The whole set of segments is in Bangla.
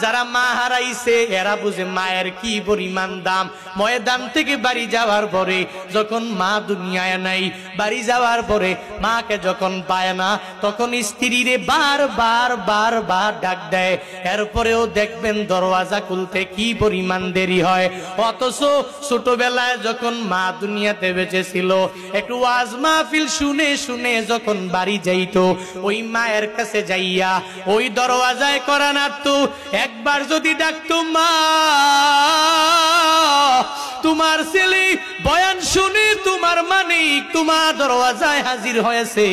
যারা মা হারাইছে এরা বুঝে মায়ের কি পরিমাণ দাম। ময়দান থেকে বাড়ি যাওয়ার পরে যখন মা দুনিয়ায় নাই, বাড়ি যাওয়ার পরে মাকে যখন পায় না, তখন স্ত্রীরে বারবার বারবার ডাক দেয়। এরপরেও দেখবেন দরওয়াজা খুলতে কি পরিমাণ দেরি হয়। অথচ ছোটবেলায় যখন মা দুনিয়াতে বেঁচে ছিল, একটু ওয়াজ মাহফিল শুনে শুনে যখন বাড়ি যাইতো, ওই মায়ের কাছে যাইয়া ওই দরওয়াজায় করা নাড়তো। একবার যদি ডাকতো, মা তোমার ছেলে বয়ান শুনে তোমার মানিক তোমার দরওয়াজায় হাজির হয়েছে,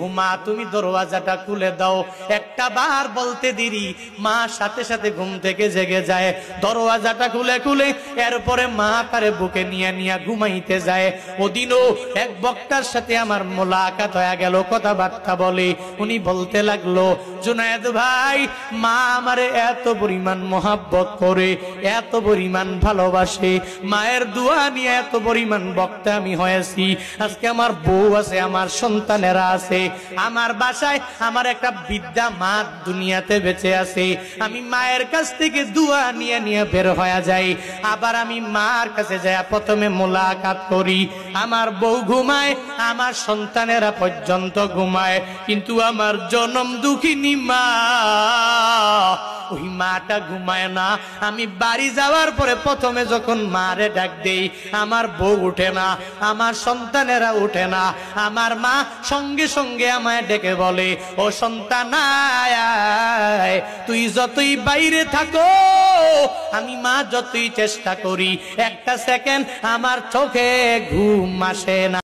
ও মা তুমি দরওয়াজাটা খুলে দাও। একটা বার বলতে দেরি, মা সাথে সাথে ঘুম থেকে জেগে যায়, দরওয়াজাটা খুলে খুলে এরপরে মা তারে বুকে নিয়ে নিয়ে ঘুমাইতে যায়। ওদিনও এক বক্তার সাথে আমার মোলাকাত হয়ে গেল, কথাবার্তা বলে। উনি বলতে লাগলো, জুনায়েদ ভাই, মা আমারে এত পরিমাণ মোহাব্বত করে, এত পরিমাণ ভালোবাসে, মায়ের দোয়া নিয়ে এত পরিমাণ বক্তা আমি হয়েছি। আজকে আমার বউ আছে, আমার সন্তানেরা আছে, আমার বাসায় আমার একটা বৃদ্ধা মা দুনিয়াতে বেঁচে আছে। আমি মায়ের কাছ থেকে দোয়া নিয়ে নিয়ে বের হয়ে যাই, আবার আমি মার কাছে যাই, প্রথমে মোলাকাত করি। আমার বউ ঘুমায়, আমার সন্তানেরা পর্যন্ত ঘুমায়, কিন্তু আমার জনম দুঃখিনী মা, ওই মাটা ঘুমায় না। আমি বাড়ি যাওয়ার পরে প্রথমে যখন মারে ডাক দেই, আমার বউ উঠে না, আমার সন্তানেরা উঠে না। আমার মা সঙ্গে সঙ্গে আমায় ডেকে বলে, ও সন্তান আয়, তুই যতই বাইরে থাকো, আমি মা যতই চেষ্টা করি, একটা সেকেন্ড আমার চোখে ঘুম আসে না।